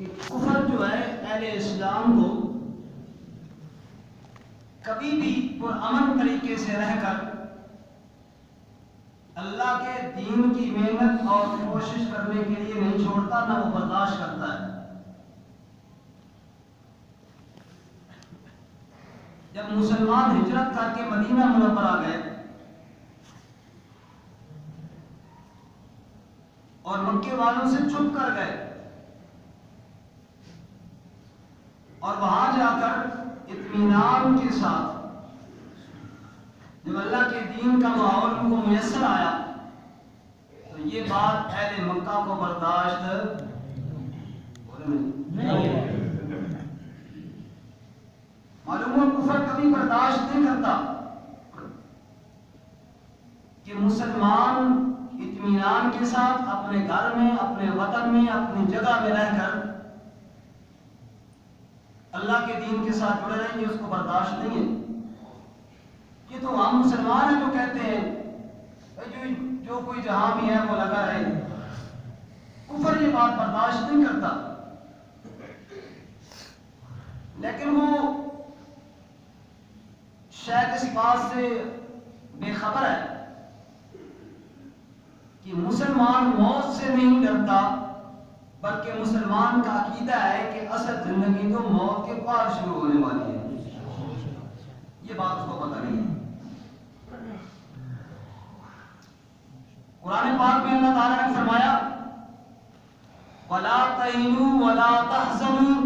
کہ کفر جو ہے اہل اسلام کو کبھی بھی پرامن طریقے سے رہ کر اللہ کے دین کی محنت اور کوشش کرنے کے لیے نہیں چھوڑتا، نہ وہ برداشت کرتا ہے۔ جب مسلمان ہجرت کر کے مدینہ منورہ گئے اور مکے والوں سے چھپ کر گئے اور وہاں جا کر اطمینان کے ساتھ جب اللہ کے دین کا ماحول ان کو میسر آیا تو یہ بات اہل مکہ کو برداشت نہیں۔ معلوم ہے کفر کبھی برداشت نہیں کرتا کہ مسلمان اطمینان کے ساتھ اپنے گھر میں، اپنے وطن میں، اپنی جگہ میں رہ کر اللہ کے دین کے ساتھ جڑے رہیں گے، اس کو برداشت نہیں ہے۔ یہ تو ہم مسلمان ہیں جو کہتے ہیں جو کوئی جہاں بھی ہے وہ لگا رہے، کفر یہ بات برداشت نہیں کرتا۔ لیکن وہ شاید اس بات سے بے خبر ہے کہ مسلمان موت سے نہیں ڈرتا، بلکہ مسلمان کا عقیدہ ہے کہ اصل زندگی تو موت کے بعد شروع ہونے والی ہے۔ یہ بات اس کو پتہ نہیں ہے۔ قرآن پاک میں اللہ تعالیٰ نے فرمایا وَلَا تَهِنُوا وَلَا تَحْزَنُوا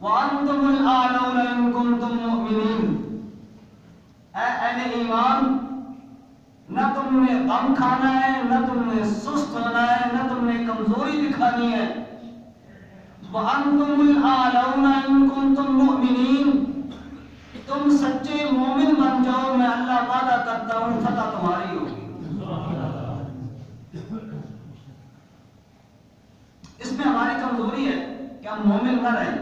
وَأَنْتُمُ الْأَعْلَوْنَ إِن كُنتُم مُّؤْمِنِينَ۔ اے اہل ایمان، نہ تم نے غم کھانا ہے، نہ تم نے سست ہونا ہے، نہ تم نے کمزوری دکھانی ہے۔ وَأَنْتُمُ الْأَعْلَوْنَ إِن كُنتُم مُّؤْمِنِينَ، تم سچے مومن بن جاؤ، میں اللہ وعدہ کرتا ہوں فتح تمہاری ہوگی۔ اس میں ہماری کمزوری ہے کہ ہم مومن نہ رہیں،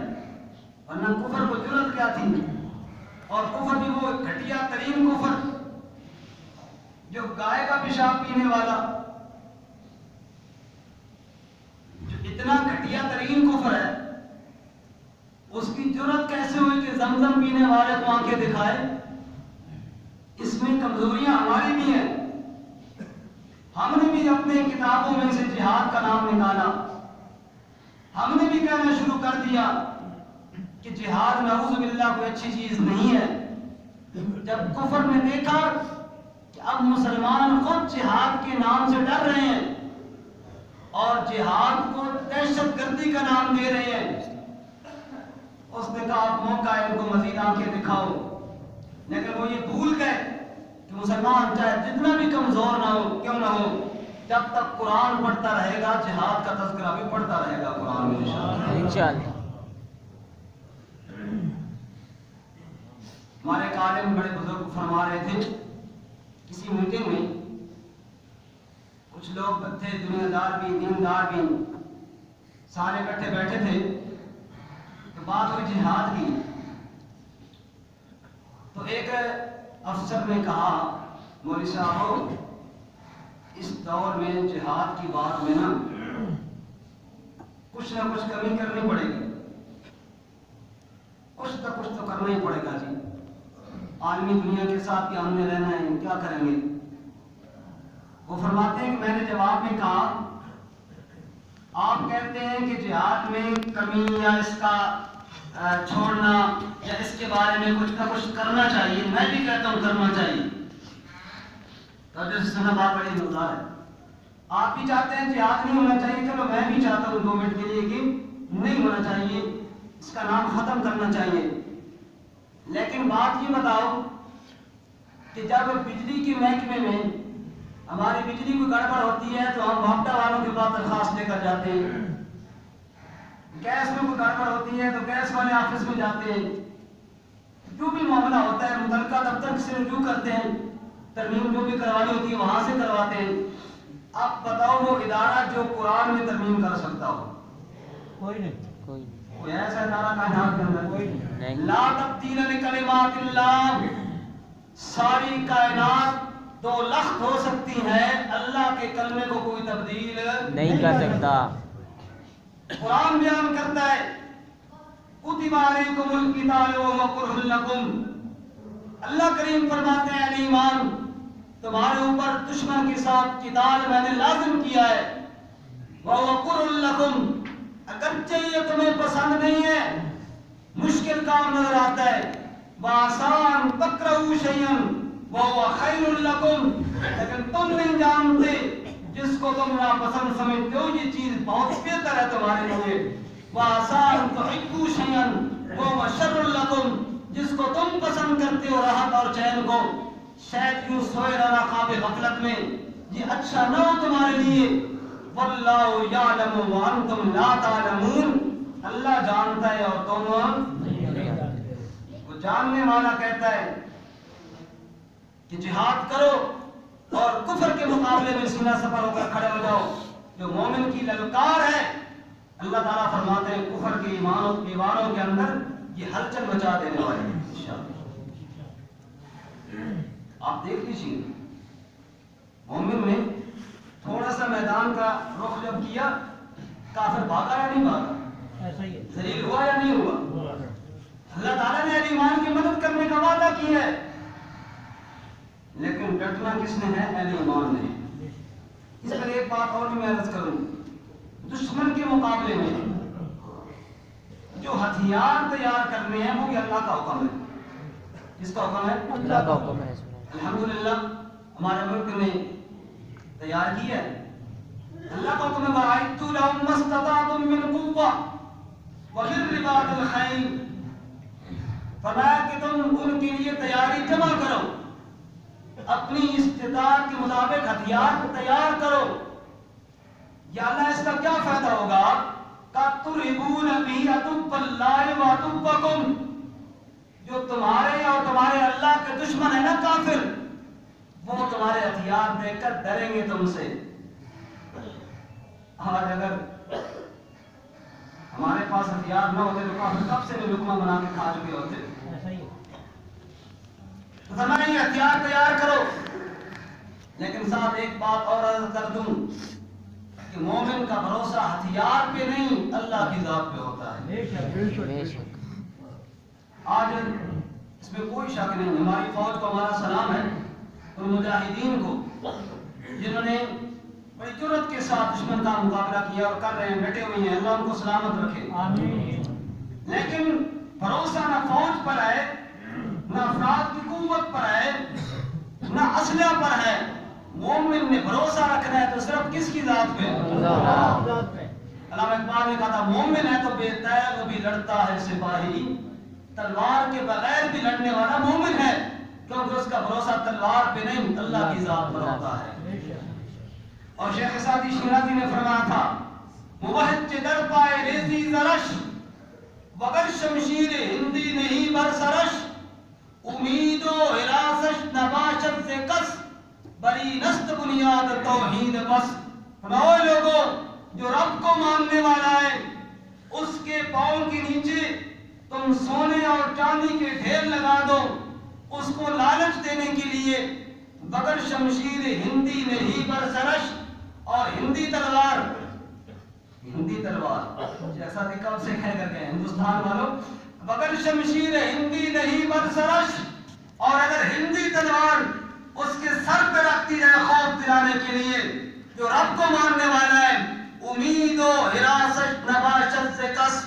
ورنہ کفر کو جرأت کیا تھی، اور کفر بھی وہ گھٹیا ترین کفر جو گائے کا پیشاب پینے والا، جو اتنا گھٹیا ترین کفر ہے، اس کی جرأت کیسے ہوئی کہ زمزم پینے والے کو آنکھیں دکھائے؟ اس میں کمزوریاں ہماری بھی ہیں۔ ہم نے بھی اپنے کتابوں میں سے جہاد کا نام نکالا، ہم نے بھی کہنا شروع کر دیا کہ جہاد نعوذ باللہ کوئی اچھی چیز نہیں ہے۔ جب کفر نے دیکھا کہ اب مسلمان خود جہاد کے نام سے ڈر رہے ہیں اور جہاد کو دہشت گردی کا نام دے رہے ہیں، اس نے کہا اب موقع ہے ان کو مزید آنکھیں دکھاؤ۔ لیکن وہ یہ بھول گئے کہ مسلمان چاہے جتنا بھی کمزور نہ ہو، کیوں نہ ہو، جب تک قرآن پڑھتا رہے گا جہاد کا تذکرہ بھی پڑھتا رہے گا قرآن میں انشاءاللہ۔ ہمارے ایک عالم بڑے بزرگ فرما رہے تھے کسی میٹنگ میں، کچھ لوگ تھے دنیا دار بھی دیندار بھی، سارے اکٹھے بیٹھے تھے، تو بات ہوئی جہاد کی۔ تو ایک افسر نے کہا مولوی صاحب اس دور میں جہاد کی بات میں نا کچھ نہ کچھ کمی کرنی پڑے گی، کچھ تو کرنا ہی پڑے گا جی، عالمی دنیا کے ساتھ کیا ہم نے رہنا ہے، کیا کریں گے؟ وہ فرماتے ہیں کہ میں نے جواب میں کہا آپ کہتے ہیں کہ جہاد میں کمی یا اس کا چھوڑنا یا اس کے بارے میں کچھ نہ کچھ کرنا چاہیے، میں بھی کہتا ہوں کرنا چاہیے۔ بات بڑی مزدار ہے، آپ بھی چاہتے ہیں جہاد نہیں ہونا چاہیے، چلو میں بھی چاہتا ہوں 2 منٹ کے لیے کہ نہیں ہونا چاہیے، اس کا نام ختم کرنا چاہیے۔ لیکن بات یہ بتاؤ کہ جب بجلی کے محکمے میں ہماری بجلی کو گڑبڑ ہوتی ہے تو ہم بھاپٹا والوں کے پاس درخواست لے کر جاتے ہیں، گیس میں کوئی گڑبڑ ہوتی ہے تو گیس والے آفس میں جاتے ہیں، جو بھی معاملہ ہوتا ہے متعلقہ دفتر سے رجوع کرتے ہیں، ترمیم جو بھی کروانی ہوتی ہے وہاں سے کرواتے ہیں۔ اب بتاؤ وہ ادارہ جو قرآن میں ترمیم کر سکتا ہو؟ کوئی نہیں، کوئی ایسا ادارہ کائنات کے اندر کوئی نہیں۔ لا تبدیل لکلمات اللہ، ساری کائنات 2 لخت ہو سکتی ہے، اللہ کے کلمے کو کوئی تبدیل نہیں کر سکتا۔ قرآن بیان کرتا ہے کتب علیکم القتال وهو کرہ لکم، اللہ کریم فرماتے ہیں اہل ایمان تمہارے اوپر دشمن کے ساتھ قتال میں نے لازم کیا ہے، وهو کرہ لکم، اگرچہ یہ تمہیں پسند نہیں ہے، مشکل کام نظر آتا ہے، وَآسان تَكْرَهُ شَيْئًا وَهُوَ خَيْرٌ لَكُمْ، لیکن تم نہیں جانتے جس کو تم ناپسند سمجھتے ہو یہ چیز بہت بہتر ہے تمہارے لیے، وَآسان تُحِبُّوا شَيْئًا وَهُوَ شَرٌ لَكُمْ، جس کو تم پسند کرتے ہو راحت اور چین کو، شاید یوں سوئے رہنا خواب غفلت میں، یہ اچھا نہ ہو تمہارے لیے، وَاللَّهُ يَعْلَمُ وَأَنْتُمْ لَا تَعْلَمُونَ، اللہ جانتا ہے اور تم وہ جاننے والا کہتا ہے کہ جہاد کرو اور کفر کے مقابلے میں سینہ سپر ہو کر کھڑے ہو جاؤ، جو مومن کی للکار ہے اللہ تعالیٰ فرماتے ہیں کفر کے ایمانوں کے اندر یہ ہلچل مچا دینے والے ہیں انشاءاللہ۔ آپ دیکھ لیجیے مومن نے تھوڑا سا میدان کا رخ جب کیا کافر بھاگا یا نہیں بھاگا، ذلیل ہوا یا نہیں ہوا، اللہ تعالیٰ نے اہل ایمان کی مدد کرنے کا وعدہ کیا ہے، لیکن ڈٹنا کس نے ہے؟ اہل ایمان نے۔ اس پر ایک بات اور بھی میں عرض کروں، دشمن کے مقابلے میں جو ہتھیار تیار کرنے ہیں وہ بھی اللہ کا حکم ہے۔ کس کا حکم ہے؟ اللہ کا حکم ہے۔ الحمدللہ ہمارے ملک نے تیار کیا ہے، اللہ کا حکم ہے وَأَعِدُّوا لَهُم مَّا اسْتَطَعْتُم مِّن قُوَّةٍ وَمِن رِّبَاطِ الْخَيْلِ، فرمایا کہ تم ان کے لیے تیاری جمع کرو، اپنی استطاعت کے مطابق ہتھیار تیار کرو۔ یا اللہ اس کا کیا فائدہ ہوگا؟ تُرْهِبُونَ بِهِ عَدُوَّ اللَّهِ وَعَدُوَّكُمْ، جو تمہارے اور تمہارے اللہ کے دشمن ہیں نا کافر، وہ تمہارے ہتھیار دیکھ کر ڈریں گے تم سے۔ آج اگر ہمارے پاس ہتھیار نہ ہوتے تو کافر کب سے لقمہ بنا کے کھا چکے ہوتے۔ تو فرمایا یہ ہتھیار تیار کرو، لیکن صاحب ایک بات اور عرض کر دوں کہ مومن کا بھروسہ ہتھیار پہ نہیں اللہ کی ذات پہ ہوتا ہے۔ آج اس میں کوئی شک نہیں، ہماری فوج کو ہمارا سلام ہے، ان مجاہدین کو جنہوں نے بڑی جرأت کے ساتھ دشمن کا مقابلہ کیا اور کر رہے ہیں، ڈٹے ہوئے ہیں، اللہ ان کو سلامت رکھے۔ لیکن بھروسہ نہ فوج پر ہے، نہ افراد کی قوت پر ہے، نہ اسلحہ پر ہے، مومن نے بھروسہ رکھنا ہے تو صرف کس کی ذات پہ؟ علامہ اقبال نے کہا تھا مومن ہے تو بے تیغ بھی لڑتا ہے سپاہی، تلوار کے بغیر بھی لڑنے والا مومن ہے، کیونکہ اس کا بھروسہ تلوار پہ نہیں اللہ کی ذات پر ہوتا ہے۔ اور شیخ سعدی شیرازی نے فرمایا تھا موحد کے در پائے ریزی زرش، وگر شمشیر ہندی نہیں برسرش، امید و حراسش نباشت سے کس، بری نست بنیاد توحید بس۔ فرماؤ لوگوں جو رب کو ماننے والا ہے اس کے پاؤں کے نیچے تم سونے اور چاندی کے ڈھیر لگا دو، اس کو لالچ دینے کے لیے، بگر شمشیر ہندی نہیں برسرش، اور ہندی تلوار جیسا کب سے کہہ کر گئے ہندوستان والوں، بگر شمشیر ہندی نہیں برسرش، اور اگر ہندی تلوار اس کے سر پہ رکھتی جائے خوف دلانے کے لیے، جو رب کو ماننے والا ہے، امید و حراست نباشت سے کس،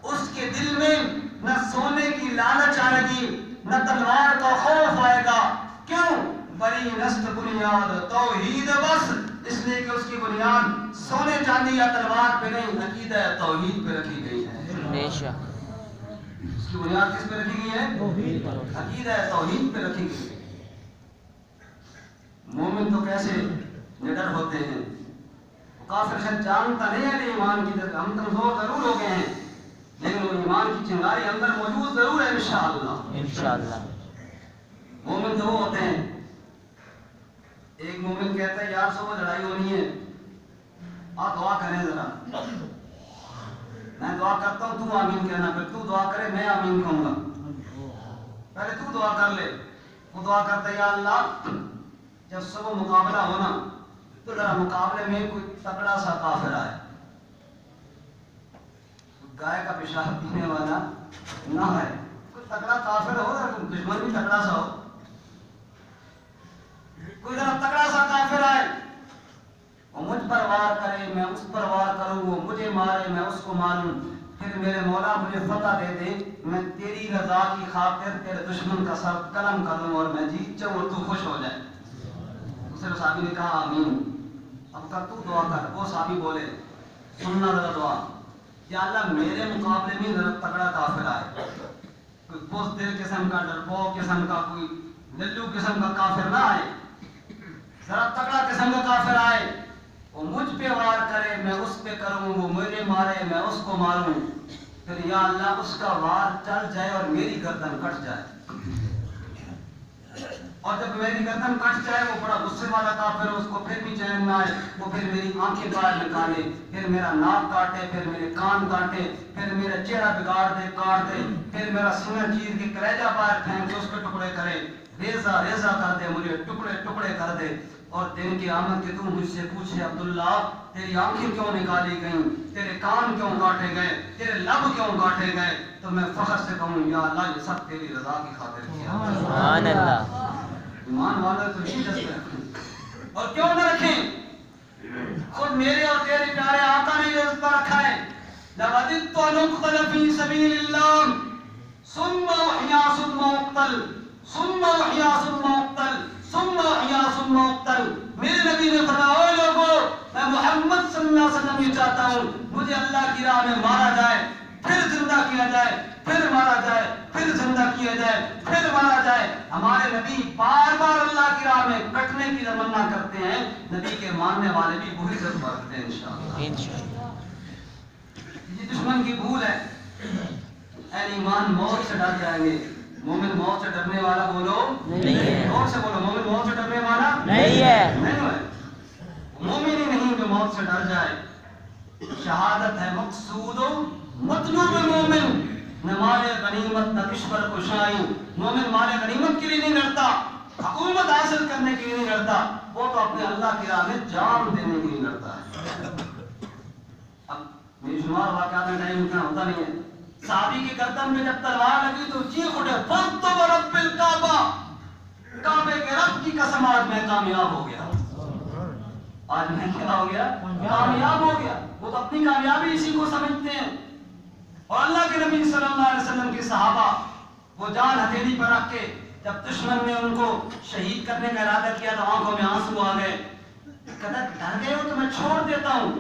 اس کے دل میں نہ سونے کی لالچ آئے گی نہ تلوار کا خوف آئے گا۔ کیوں؟ بری نست بنیاد توحید بس، اس لیے کہ اس کی بنیاد سونے چاندی یا تلوار پہ نہیں، عقیدہ توحید پہ رکھی گئی ہے۔ اس کی بنیاد کس پہ رکھی گئی ہے؟ عقیدہ توحید پہ رکھی گئی ہے۔ مومن تو کیسے نڈر ہوتے ہیں، کافر شاید جانتا نہیں ہے ایمان کی طرف، ہم کمزور ضرور ہو گئے ہیں لیکن وہ ایمان کی چنگاری اندر موجود ضرور ہے انشاءاللہ۔ مومن تو وہ ہوتے ہیں، ایک مومن کہتا ہے یار صبح لڑائی ہونی ہے، آپ دعا کریں ذرا، میں دعا کرتا ہوں تو آمین کہنا، پھر تو دعا کرے میں آمین کہوں گا، پہلے تو دعا کر لے۔ وہ دعا کرتا ہے یا اللہ جب صبح مقابلہ ہونا تو ذرا مقابلے میں کوئی تکڑا سا کافر آئے، گائے کا پیشاب پینے والا نہ ہے. کوئی تکڑا کافر ہو یا دشمن بھی تکڑا سا ہو, کوئی ذرا تکڑا سا کافر آئے, وہ مجھ پر وار کرے میں اس پر وار کروں, وہ مجھے مارے میں اس کو ماروں, پھر میرے مولا مجھے فتح دے دے, میں تیری رضا کی خاطر تیرے دشمن کا سر قلم کر دوں اور میں جیت جاؤں اور تو خوش ہو جائے. دوسرے صحابی نے کہا آمین. اب تک تو دعا کر. وہ صحابی بولے سننا ذرا دعا, یا اللہ میرے مقابلے میں ذرا تگڑا کافر آئے, کوئی بزدل قسم کا, ڈرپوک قسم کا, کوئی للو قسم کا کافر نہ آئے, ذرا تگڑا قسم کا کافر آئے, وہ مجھ پہ وار کرے میں اس پہ کروں, وہ مجھے مارے میں اس کو ماروں, پھر یا اللہ اس کا وار چل جائے اور میری گردن کٹ جائے. اور جب میری گردن کٹ جائے, وہ بڑا غصے والا کافر ہے, اس کو پھر بھی چین نہ آئے, وہ پھر میری آنکھیں باہر نکالے, پھر میرا ناک کاٹے, پھر میرے کان کاٹے, پھر میرا چہرہ بگاڑ دے, کاٹ دے, پھر میرا سینہ چیر کے کلیجہ باہر پھینک کے اس کے ٹکڑے کرے, ریزہ ریزہ کر دے, مجھے ٹکڑے ٹکڑے کر دے, اور دن کی آمد کے تو مجھ سے پوچھے عبداللہ تیری آنکھیں کیوں نکالی گئیں, تیرے کان کیوں کاٹے گئے, تیرے لب کیوں کاٹے گئے, تو میں فخر سے کہوں یا اللہ یہ سب تیری رضا کی خاطر کیا. سبحان اللہ. ایمان والے تو یہی دستے رکھیں, اور کیوں نہ رکھیں, خود میرے اور تیرے پیارے آقا نے یہ رتبہ رکھا ہے, لَوَدِدْتُ أَنْ أُقْتَلَ فِي سَبِيلِ اللَّهِ ثُمَّ أُحْيَا ثُمَّ أُقْتَلْ ثُمَّ أُحْيَا ثُمَّ أُقْتَلْ ثُمَّ أُحْيَا ثُمَّ أُقْتَلْ. میرے نبی نے فرمایا اے لوگوں, میں محمد صلی اللہ علیہ وسلم یہ چاہتا ہوں مجھے اللہ کی راہ میں مارا جائے, پھر زندہ کیا جائے, پھر مارا جائے, پھر زندہ کیا جائے, پھر مارا جائے. ہمارے نبی بار بار اللہ کی راہ میں کٹنے کی تمنا کرتے ہیں, نبی کے ماننے والے بھی وہی ضرور کرتے ہیں انشاءاللہ. یہ دشمن کی بھول ہے. اہل ایمان موت سے ڈر جائیں گے, مومن موت سے ڈرنے والا بولو نہیں ہے. اور سے بولو مومن موت سے ڈرنے والا نہیں ہے. نہیں ہے مومن ہی نہیں جو موت سے ڈر جائے. شہادت ہے مقصود و مطلوب مومن, نہ مال غنیمت نہ کشور کشائی. مومن مال غنیمت کے لیے نہیں لڑتا, حکومت حاصل کرنے کے لیے نہیں لڑتا, وہ تو اپنے اللہ کی راہ میں جان دینے کے لیے لڑتا ہے. اب میری شمار واقعات میں ٹائم اتنا ہوتا نہیں ہے. صحابی کی گردن میں جب تلوار لگی تو چیخ اٹھے فَرْتُ وَرَبِّ الْكَعْبَةِ, کعبے کے رب کی قسم آج میں کامیاب ہو گیا, آج میں کیا ہو گیا, کامیاب ہو گیا. وہ تو اپنی کامیابی اسی کو سمجھتے ہیں. اور اللہ کے نبی صلی اللہ علیہ وسلم کے صحابہ وہ جان ہتھیلی پر رکھ کے جب دشمن نے ان کو شہید کرنے کا ارادہ کیا تو آنکھوں میں آنسو آ گئے. کہتا ڈر گئے ہو تو میں چھوڑ دیتا ہوں,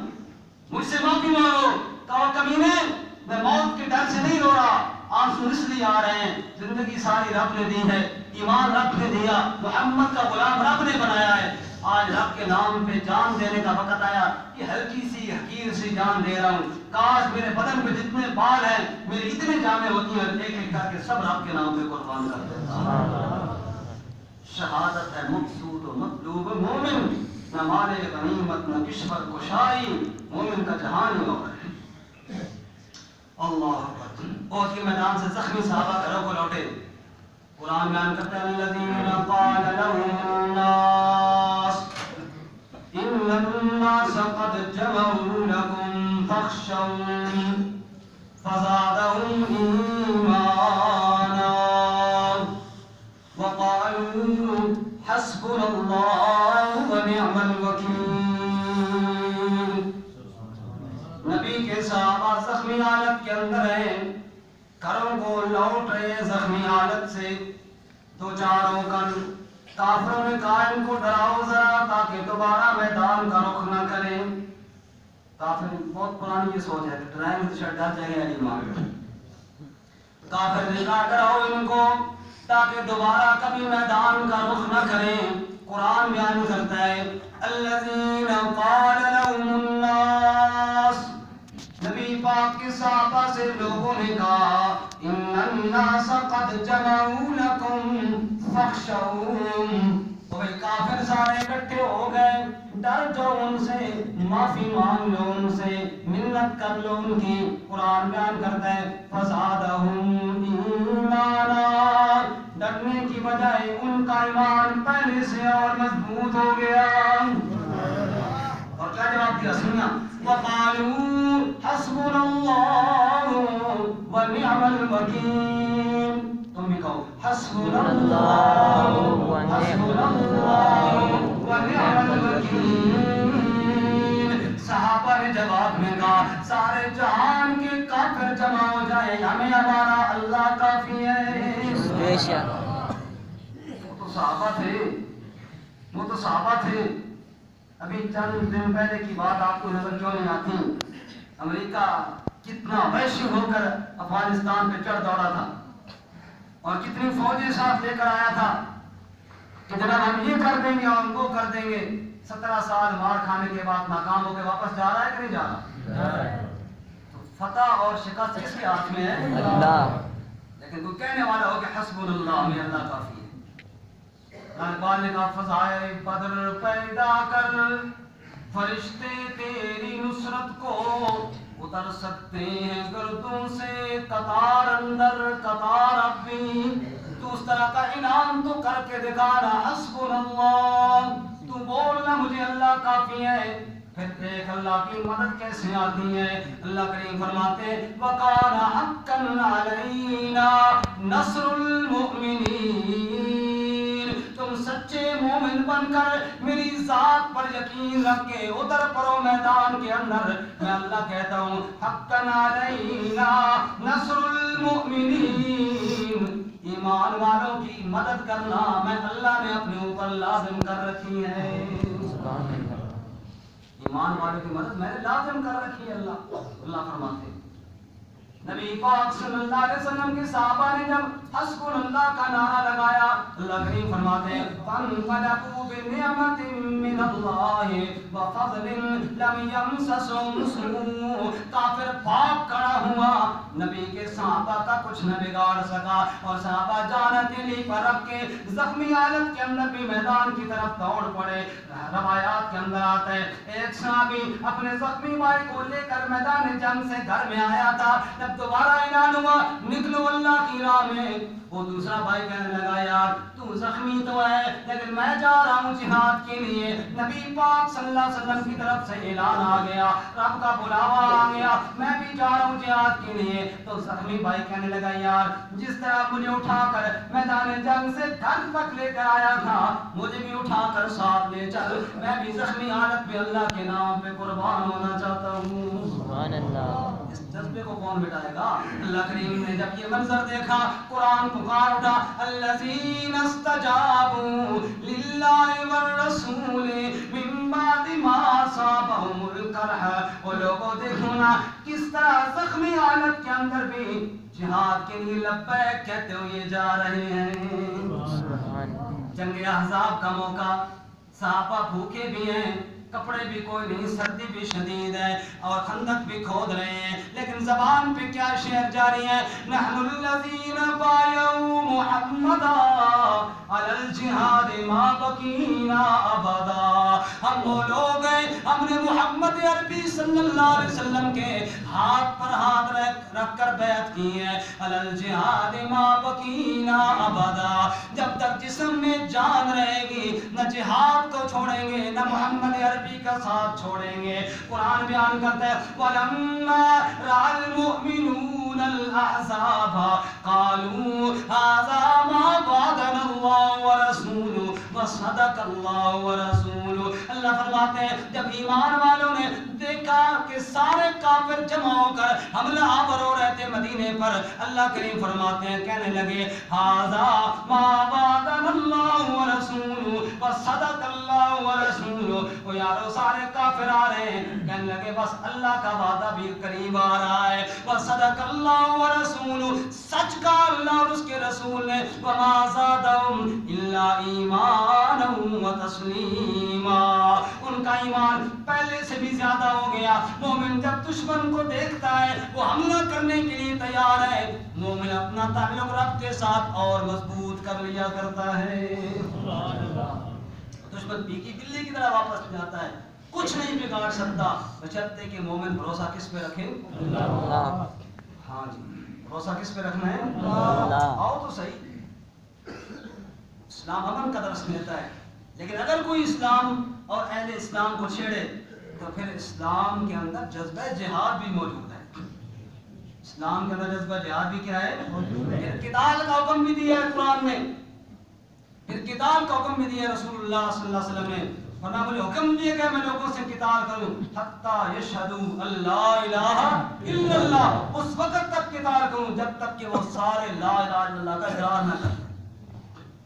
مجھ سے معافی مانگو. کہا کمینے میں موت کے ڈر سے نہیں رو رہا, آنسو اس لیے آ رہے ہیں زندگی ساری رب نے دی ہے, ایمان رب نے دیا, محمد کا غلام رب نے بنایا ہے, آج رب کے نام پہ جان دینے کا وقت آیا. یہ ہلکی سی حقیر سی جان دے رہا ہوں, کاش میرے بدن پہ جتنے بال ہیں میری اتنے جانیں ہوتی ہیں, ایک ایک کر کے سب رب کے نام پہ قربان کر دیتا. شہادت ہے مقصود و مطلوب مومن, نہ مال غنیمت نہ کشور کشائی, مومن کا جہان ہی اور ہے. اللہ اکبر. اور کے میدان سے زخمی صحابہ گھروں کو لوٹے. قرآن بیان کرتا ہے الذین قال لهم الناس ان الناس قد جمعوا لكم فاخشوهم فزادهم ایمانا وقالوا حسبنا اللہ ونعم الوکیل. نبی کے صحابہ زخمی حالت کے اندر ہیں, گھروں کو لوٹ رہے زخمی حالت سے, دو چاروں کن. کافروں نے کہا ان کو ڈراؤ ذرا تاکہ دوبارہ میدان کا رخ نہ کریں. کافر بہت پرانی یہ سوچ ہے کہ ڈرائیں گے تو شاید ڈر جائیں گے ایمان. کافر نے کہا ڈراؤ ان کو تاکہ دوبارہ کبھی میدان کا رخ نہ کریں. قرآن بیان کرتا ہے الذین قال لهم الناس, نبی پاک کے صحابہ سے لوگوں نے کہا ان الناس قد جمعوا لكم فاخشوهم, وہ کافر سارے اکٹھے ہو گئے, ڈر جاؤ ان سے, معافی مانگ لو ان سے, منت کر لو ان کی. قرآن بیان کرتا ہے فزادهم ایمانا, ڈرنے کی بجائے ان کا ایمان پہلے سے اور مضبوط ہو گیا. اور کیا جواب دیا سننا, وقالوا حسبنا اللہ الوکیل. تم بھی کہو حسبنا اللہ و نعم الوکیل. صحابہ نے جواب میں کہا سارے جہان کے کافر جمع ہو جائے ہمیں ہمارا اللہ کافی ہے. بے شک وہ تو صحابہ تھے. ابھی چند دن پہلے کی بات آپ کو نظر کیوں نہیں آتی؟ امریکہ کتنا وحشی ہو کر افغانستان پہ چڑھ دوڑا تھا اور کتنی فوجیں ساتھ لے کر آیا تھا کہ جناب ہم یہ کر دیں گے اور وہ کر دیں گے. 17 سال مار کھانے کے بعد ناکام ہو کے واپس جا رہا ہے کہ نہیں جا رہا؟ تو فتح اور شکست کس کے ہاتھ میں ہے؟ اللہ. لیکن کوئی کہنے والا ہو کہ حسبنا اللہ ہمیں اللہ کافی ہے. اقبال نے کہا فضائے بدر پیدا کر فرشتے تیری نصرت کو اتر سکتے ہیں گردوں سے قطار اندر قطار اب بھی. تو اس طرح کا انعام تو کر کے دکھانا حسبنا اللہ. تو بولنا مجھے اللہ کافی ہے. پھر دیکھ اللہ کی مدد کیسے آتی ہے. اللہ کریم فرماتے وَقَانَ حَقًّا عَلَيْنَا نَصْرُ الْمُؤْمِنِينَ. تم سچے مومن بن کر میری ذات پر یقین رکھ کے ادھر پرو میدان کے اندر. میں اللہ کہتا ہوں حقاً علینا نصر المؤمنین. ایمان والوں کی مدد کرنا میں اللہ نے اپنے اوپر لازم کر رکھی ہے. ایمان والوں کی مدد میں نے لازم کر رکھی ہے. اللہ فرماتے نبی پاک صلی اللہ علیہ وسلم کے صحابہ نے جب حسبنا اللہ کا نعرہ لگایا اللہ کریم فرماتے ہیں فانقلبوا بنعمت من اللہ وفضل لم یمسسهم سوء. کافر پاک کھڑا ہوا نبی کے صحابہ کا کچھ نہ بگاڑ سکا اور صحابہ جان دلی پر رکھ کے زخمی حالت کے اندر بھی میدان کی طرف دوڑ پڑے. روایات کے اندر آتا ہے ایک صحابی اپنے زخمی بھائی کو لے کر میدان جنگ سے گھر میں آیا تھا. جب دوبارہ اعلان ہوا نکلو اللہ کی راہ میں وہ دوسرا بھائی کہنے لگا یار تو زخمی تو ہے لیکن میں جا رہا ہوں جہاد کے لیے. نبی پاک صلی اللہ علیہ وسلم کی طرف سے اعلان آ گیا رب کا بلاوا آ گیا میں بھی جا رہا ہوں جہاد کے لیے. تو زخمی بھائی کہنے لگا یار جس طرح مجھے اٹھا کر میدان جنگ سے گھر تک لے کر آیا تھا مجھے بھی اٹھا کر ساتھ لے چل. میں بھی زخمی حالت میں اللہ کے نام پہ قربان ہونا چاہتا ہوں. سبحان اللہ. اس جذبے کو کون مٹائے گا؟ اللہ کریم نے جب یہ منظر دیکھا قرآن پکار اٹھا الذین استجابوا للہ والرسول من بعد ما اصابهم القرح. وہ لوگوں دیکھو نا کس طرح زخمی حالت کے اندر بھی جہاد کے لیے لبیک کہتے ہوئے جا رہے ہیں. جنگ احزاب کا موقع صحابہ بھوکے بھی ہیں کپڑے بھی کوئی نہیں سردی بھی شدید ہے اور خندق بھی کھود رہے ہیں لیکن زبان پہ کیا شعر جاری ہے نحن الذین بایعوا محمدا علی الجہاد ما بقینا ابدا. ہم وہ لوگ ہیں ہم نے محمد عربی صلی اللہ علیہ وسلم کے ہاتھ پر ہاتھ رکھ کر بیعت کی ہے علی الجہاد ما بقینا ابدا. جب تک جسم میں جان رہے گی نہ جہاد کو چھوڑیں گے نہ محمد عربی کا ساتھ چھوڑیں گے. قرآن بیان کرتا ہے وَلَمَّا رَأَى الْمُؤْمِنُونَ الْأَحْزَابَ قَالُوا هَذَا مَا وَعَدَنَا اللَّهُ وَرَسُولُهُ وَصَدَقَ اللَّهُ وَرَسُولُهُ. اللہ فرماتے ہیں جب ایمان والوں نے دیکھا کہ سارے کافر جمع ہو کر حملہ آور ہو رہے تھے مدینے پر اللہ کریم فرماتے ہیں کہنے لگے هَذَا مَا وَعَدَنَا اللَّهُ وَرَسُولُهُ وَصَدَقَ اللَّهُ وَرَسُولُهُ. وہ یارو سارے کافر آ رہے ہیں کہنے لگے بس اللہ کا وعدہ بھی قریب آ رہا ہے وَصَدَقَ اللَّهُ وَرَسُولُهُ. سچ کا اللہ اور اس کے رسول نے وَمَا زَادَهُمْ إِلَّا إِيمَانًا وَتَسْلِيمًا. ان کا ایمان پہلے سے بھی زیادہ ہو گیا. مومن جب دشمن کو دیکھتا ہے وہ حملہ کرنے کے لیے تیار ہے. مومن اپنا تعلق رب کے ساتھ اور مضبوط کر لیا کرتا ہے. دشمن پیکی بلی کی طرح واپس جاتا ہے کچھ نہیں بگاڑ سکتا بشرطے کہ مومن بھروسہ کس پہ رکھے اللہ. ہاں جی بھروسہ کس پہ رکھنا ہے اللہ. آؤ تو صحیح اسلام امن کا درس دیتا ہے لیکن اگر کوئی اسلام اور اہل اسلام کو چھیڑے تو پھر اسلام کے اندر جذبہ جہاد بھی موجود ہے. اسلام کے اندر جذبہ جہاد بھی کیا ہے؟ ارتدال کا حکم بھی دیا ہے قرآن میں، ارتدال کا حکم بھی دیا ہے رسول اللہ صلی اللہ علیہ وسلم نے، ورنہ مجھے حکم دیا کہ میں لوگوں سے قتال کروں حتی یشہدوا اللہ الہ الا اللہ، اس وقت تک قتال کروں جب تک کہ وہ سارے لا الہ الا اللہ کا اقرار نہ کریں۔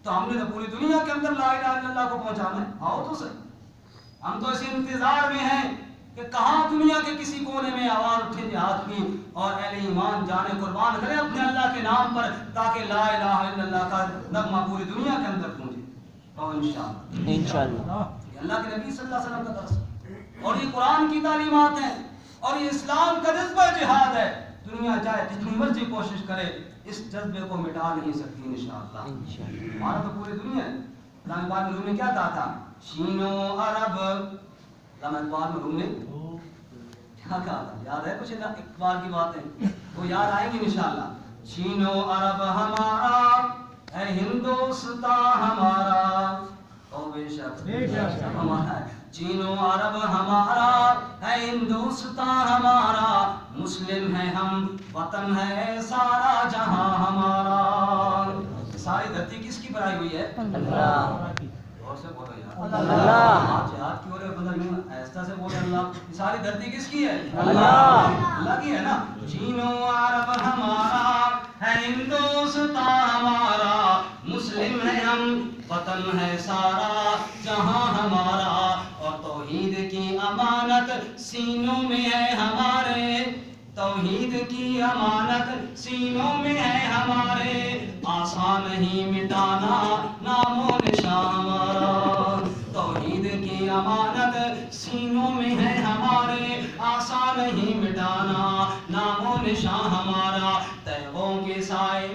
تو ہم نے تو پوری دنیا کے اندر لا الہ الا اللہ کو پہنچانا ہے، آؤ تو صحیح۔ ہم تو اسی انتظار میں ہیں کہ کہاں دنیا کے کسی کونے میں آواز اٹھے جہاد کی اور اہل ایمان جانے قربان کریں اپنے اللہ کے نام پر، تاکہ لا الہ الا اللہ کا نغمہ پوری دنیا کے اندر پہنچے۔ اور انشاءاللہ اللہ کے نبی صلی اللہ علیہ وسلم کا درس ہے اور یہ قرآن کی تعلیمات ہیں اور یہ اسلام کا جذبہ جہاد ہے۔ دنیا چاہے جتنی مرضی کوشش کرے اس جذبے کو مٹا نہیں سکتی انشاءاللہ۔ ہمارا تو پوری دنیا ہے۔ علامہ اقبال مرحوم نے کیا کہا تھا؟ چین و عرب، علامہ اقبال مرحوم نے کیا کہا تھا؟ یاد ہے کچھ اقبال کی باتیں؟ وہ یاد آئیں گی انشاءاللہ۔ چین و عرب ہمارا ہے ہندوستان ہمارا، بے شک ہمارا ہے، چین و عرب ہمارا ہے ہندوستان ہمارا، مسلم ہے ہم وطن ہے سارا جہاں ہمارا۔ ساری دھرتی کس کی بنائی ہوئی ہے؟ اللہ۔ اور سے بولو یار اللہ، جہاد کی اور بدل میں ایسا سے بولے اللہ، ساری دھرتی کس کی ہے؟ اللہ، اللہ کی ہے نا۔ چین و عرب ہمارا ہے ہندوستان ہمارا، مسلم ہے ہم وطن ہے سارا جہاں ہمارا، اور توحید کی امانت سینوں میں ہے ہمارے، توحید کی امانت سینوں میں ہے ہمارے، آسان نہیں مٹانا نام و نشان ہمارا، توحید کی امانت سینوں میں ہے ہمارے، آسان نہیں مٹانا نام و نشان ہمارا، طیبوں کے سائے